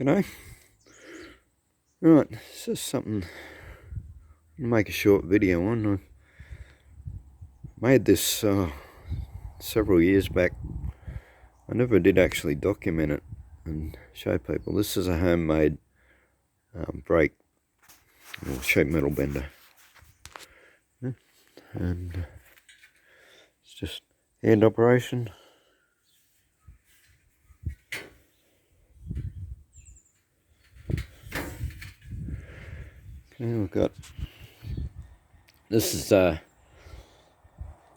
G'day. Right, this is something to make a short video on. I made this several years back. I never did actually document it and show people. This is a homemade brake or sheet metal bender. And it's just hand operation. Okay, we've got, this is, I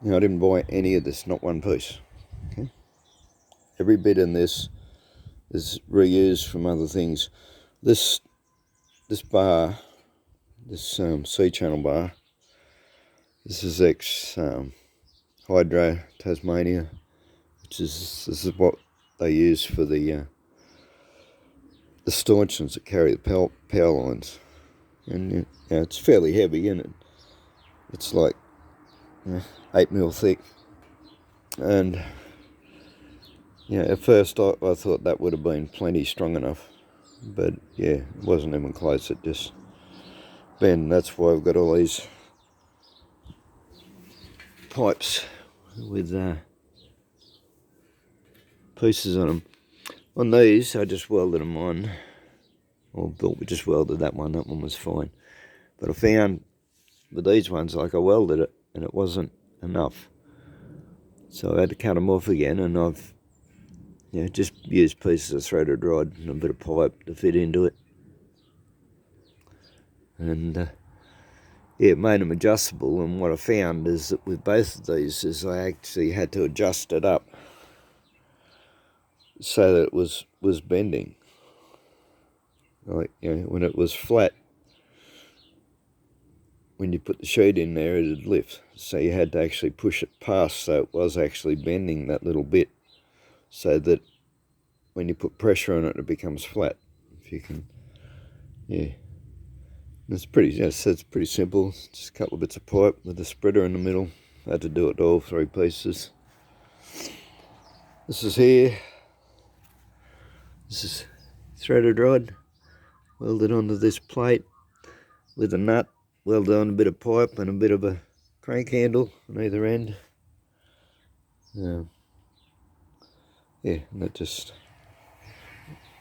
didn't buy any of this, not one piece. Okay, every bit in this is reused from other things. This bar, this C-channel bar, this is Hydro Tasmania, which is, this is what they use for the stanchions that carry the power lines. And it's fairly heavy, and it's like 8mm thick. And at first I thought that would have been plenty strong enough, but it wasn't even close. It just bent. That's why I've got all these pipes with pieces on them. On these, I just welded them on. Or we just welded that one was fine. But I found with these ones, like, I welded it and it wasn't enough. So I had to cut them off again, and I've just used pieces of threaded rod and a bit of pipe to fit into it. And it made them adjustable, and what I found is that with both of these is I actually had to adjust it up so that it was bending. Like, when it was flat, when you put the sheet in there, it'd lift. So you had to actually push it past so it was actually bending that little bit, so that when you put pressure on it, it becomes flat. If you can, it's pretty. It's pretty simple. Just a couple of bits of pipe with a spreader in the middle. I had to do it all 3 pieces. This is here. This is threaded rod. Welded onto this plate with a nut. Welded on a bit of pipe and a bit of a crank handle on either end. And that just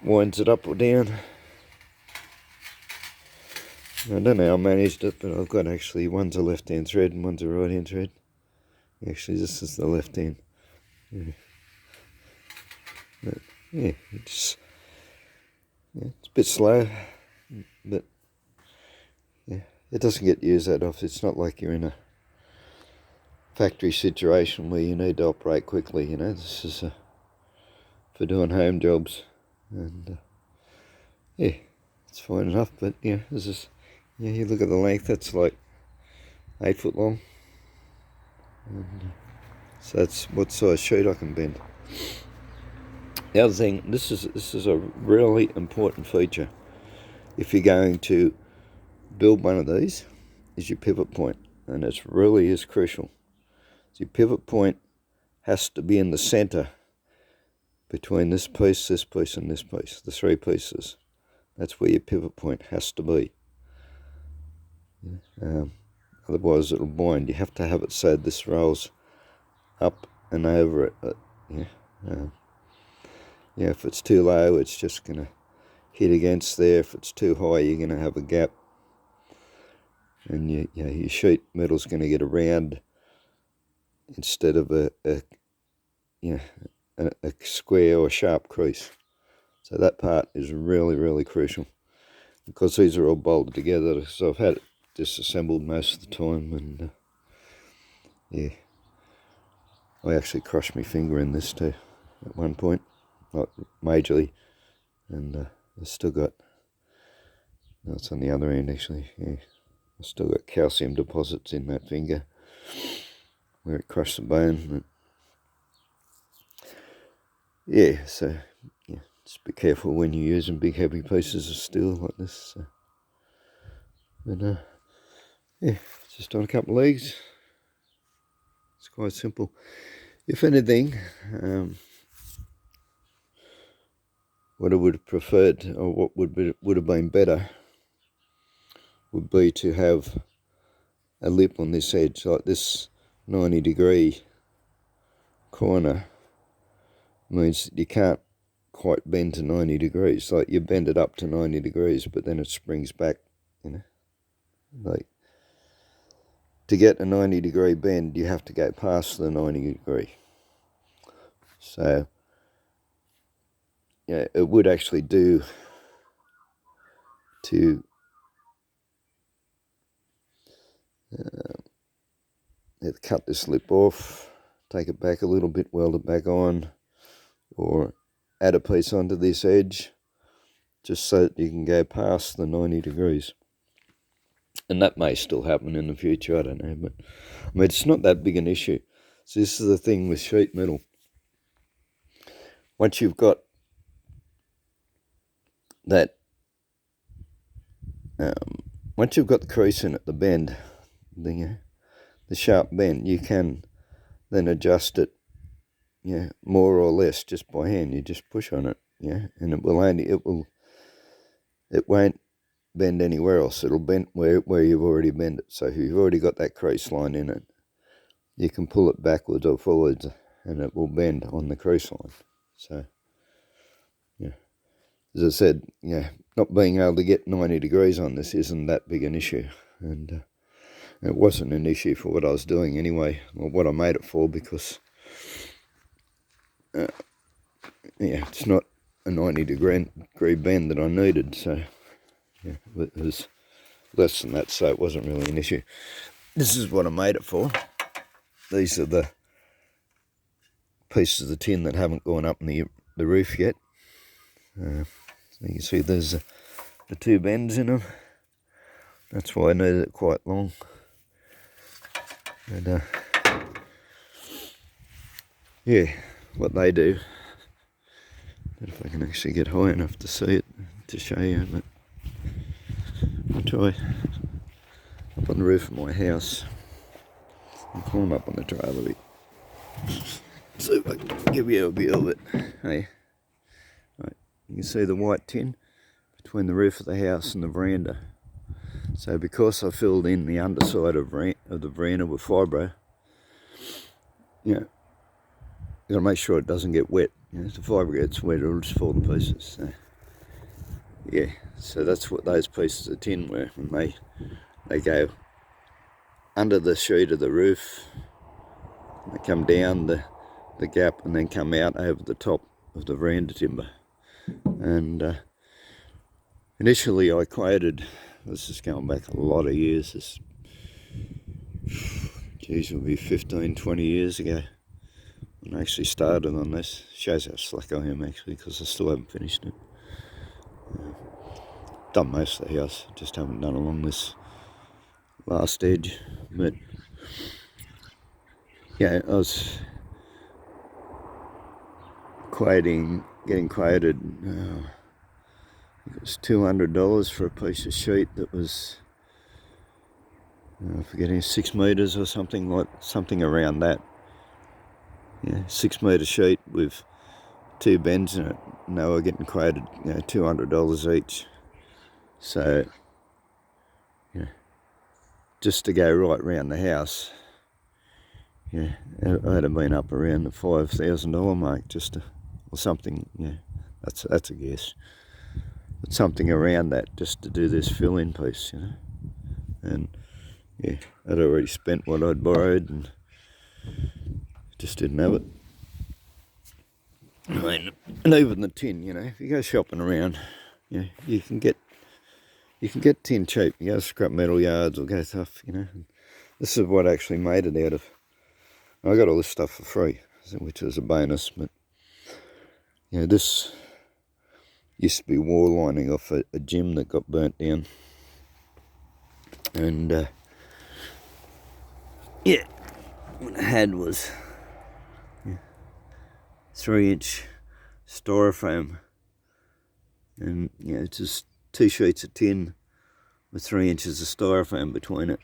winds it up or down. I don't know how I managed it, but I've got actually, one's a left-hand thread and one's a right-hand thread. Actually, this is the left hand. It's a bit slow, but it doesn't get used that often. It's not like you're in a factory situation where you need to operate quickly. This is for doing home jobs, and it's fine enough. But this is you look at the length. That's like 8 foot long, and so that's what size sheet I can bend. The other thing, this is a really important feature if you're going to build one of these, is your pivot point, and it really is crucial. So your pivot point has to be in the center between this piece, and this piece, the 3 pieces. That's where your pivot point has to be. Otherwise it'll bind. You have to have it so this rolls up and over it. If it's too low, it's just going to hit against there. If it's too high, you're going to have a gap, and your sheet metal's going to get around instead of a square or sharp crease. So that part is really, really crucial, because these are all bolted together. So I've had it disassembled most of the time, and I actually crushed my finger in this too at one point. Not majorly, and I still got, no, it's on the other end actually, I still got calcium deposits in that finger where it crushed the bone. So just be careful when you're using big heavy pieces of steel like this. Just on a couple of legs. It's quite simple. If anything, what I would have preferred, or what would have been better, would be to have a lip on this edge, like this 90-degree corner means that you can't quite bend to 90 degrees. Like you bend it up to 90 degrees, but then it springs back, you know. Like to get a 90-degree bend, you have to go past the 90-degree. So yeah, it would actually do to cut this lip off, take it back a little bit, weld it back on, or add a piece onto this edge, just so that you can go past the 90 degrees. And that may still happen in the future, I don't know, but I mean, it's not that big an issue. So this is the thing with sheet metal. Once you've got that, once you've got the crease in it, the bend, the sharp bend, you can then adjust it, more or less just by hand. You just push on it, and it won't bend anywhere else. It'll bend where you've already bent it. So if you've already got that crease line in it, you can pull it backwards or forwards, and it will bend on the crease line. So, as I said, not being able to get 90 degrees on this isn't that big an issue, and it wasn't an issue for what I was doing anyway, or what I made it for, because it's not a 90-degree bend that I needed. So it was less than that, so it wasn't really an issue. This is what I made it for. These are the pieces of tin that haven't gone up in the roof yet. So you can see there's the two bends in them. That's why I needed it quite long. And what they do. I don't know if I can actually get high enough to see it, to show you, but I'll try. Up on the roof of my house. I'll climb up on the trailer a bit. See if I can give you a view of it. Hey, right, you can see the white tin between the roof of the house and the veranda. So because I filled in the underside of the veranda with fibro, you got to make sure it doesn't get wet. If the fibre gets wet, it'll just fall to pieces. So, so that's what those pieces of tin were. When they go under the sheet of the roof, they come down the gap and then come out over the top of the veranda timber. And initially I quoted, this is going back a lot of years, this, geez, it will be 15, 20 years ago when I actually started on this. Shows how slack I am actually, because I still haven't finished it. Done most of the house, just haven't done along this last edge. But I was getting quoted, it was $200 for a piece of sheet that was, forgetting, 6 metres or something around that. 6 metre sheet with two bends in it. And they were getting quoted, $200 each. So, just to go right round the house, I'd have been up around the $5,000 mark or something. That's a guess. But something around that just to do this fill-in piece, And I'd already spent what I'd borrowed and just didn't have it. I mean, and even the tin, if you go shopping around, you can get tin cheap. You go to scrap metal yards or go stuff, This is what I actually made it out of. I got all this stuff for free, which was a bonus, but this used to be wall lining off a gym that got burnt down. And what I had was 3-inch styrofoam, and it's just 2 sheets of tin with 3 inches of styrofoam between it.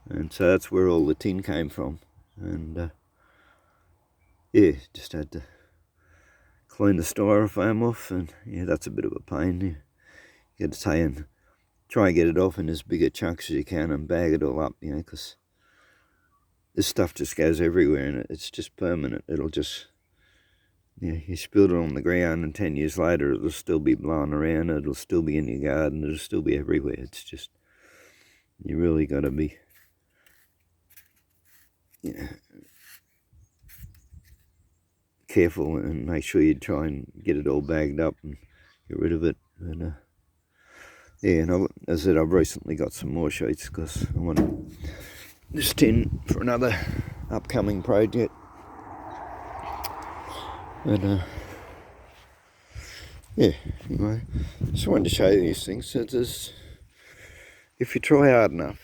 And so that's where all the tin came from. And just had to clean the styrofoam off, and yeah, that's a bit of a pain. You got to try and get it off in as big a chunks as you can and bag it all up, because this stuff just goes everywhere and it's just permanent. It'll just, you spilled it on the ground and 10 years later it'll still be blowing around, it'll still be in your garden, it'll still be everywhere. It's just, you really got to be, careful and make sure you try and get it all bagged up and get rid of it. And yeah, and as I said, I've recently got some more sheets because I want this tin for another upcoming project. And yeah, anyway, just wanted to show you these things. So if you try hard enough,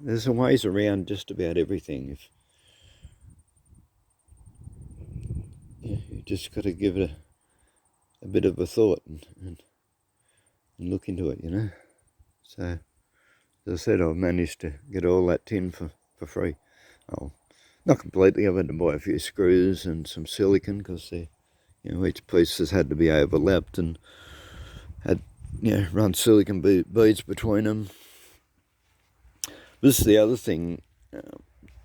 there's ways around just about everything. You just got to give it a bit of a thought and look into it, So, as I said, I've managed to get all that tin for free. Oh, not completely. I've had to buy a few screws and some silicone because each piece has had to be overlapped and had run silicone beads between them. This is the other thing.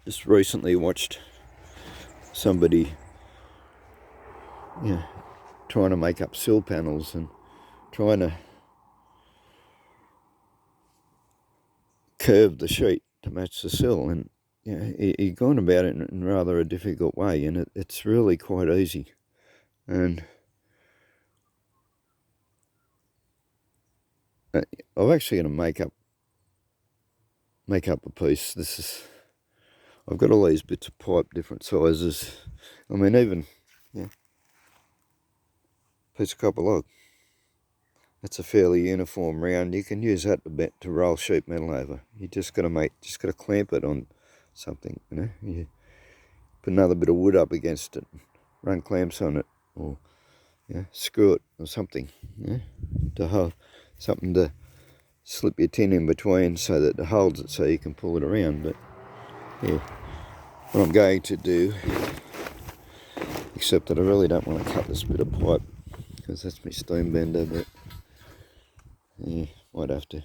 Just recently watched somebody trying to make up sill panels and trying to curve the sheet to match the sill, and he's gone about it in rather a difficult way, and it's really quite easy. And I'm actually going to make up a piece. I've got all these bits of pipe, different sizes. I mean, even piece of copper log. That's a fairly uniform round. You can use that to roll sheet metal over. You just got to clamp it on something. You put another bit of wood up against it, run clamps on it, or screw it or something. To hold something to slip your tin in between so that it holds it, so you can pull it around. But what I'm going to do, except that I really don't want to cut this bit of pipe because that's my steam bender, but might have to.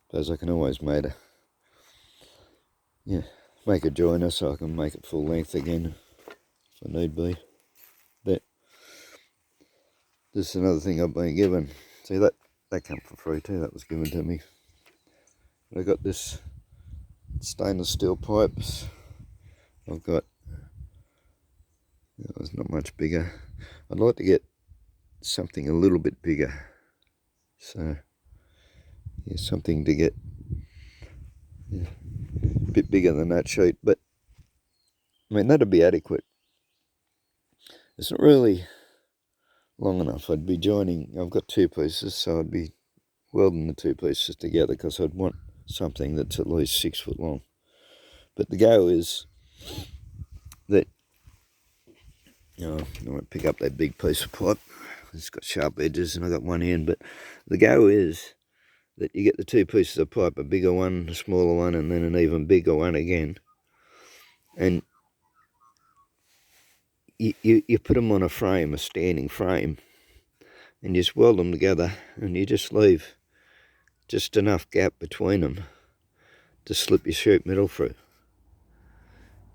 Suppose I can always make a joiner so I can make it full length again if I need be. But this is another thing I've been given. See, that came for free too. That was given to me. But I got this stainless steel pipes. I've got, it's not much bigger. I'd like to get something a little bit bigger. So, something to get a bit bigger than that sheet. But, I mean, that'd be adequate. It's not really long enough. I'd be joining, I've got two pieces, so I'd be welding the two pieces together because I'd want something that's at least 6 foot long. But the go is that, I won't pick up that big piece of pipe. It's got sharp edges and I got one end, but the go is that you get the two pieces of pipe, a bigger one, a smaller one, and then an even bigger one again. And you put them on a frame, a standing frame, and you just weld them together, and you just leave just enough gap between them to slip your sheet metal through.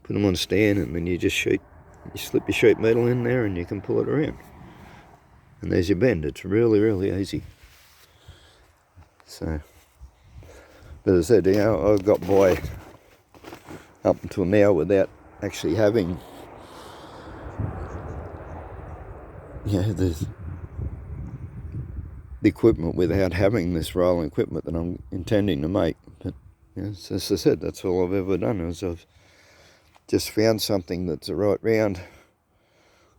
Put them on a stand, and then you slip your sheet metal in there, and you can pull it around. And there's your bend. It's really, really easy. So, but as I said, I've got by up until now without actually having, the equipment, without having this rolling equipment that I'm intending to make. But as I said, that's all I've ever done, is I've just found something that's the right round,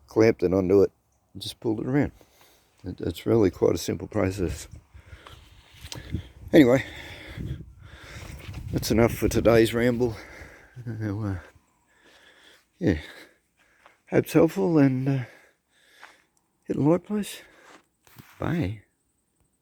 clamped it onto it, and just pulled it around. It's really quite a simple process. Anyway, that's enough for today's ramble. Hope it's helpful, and hit the like, please. Bye.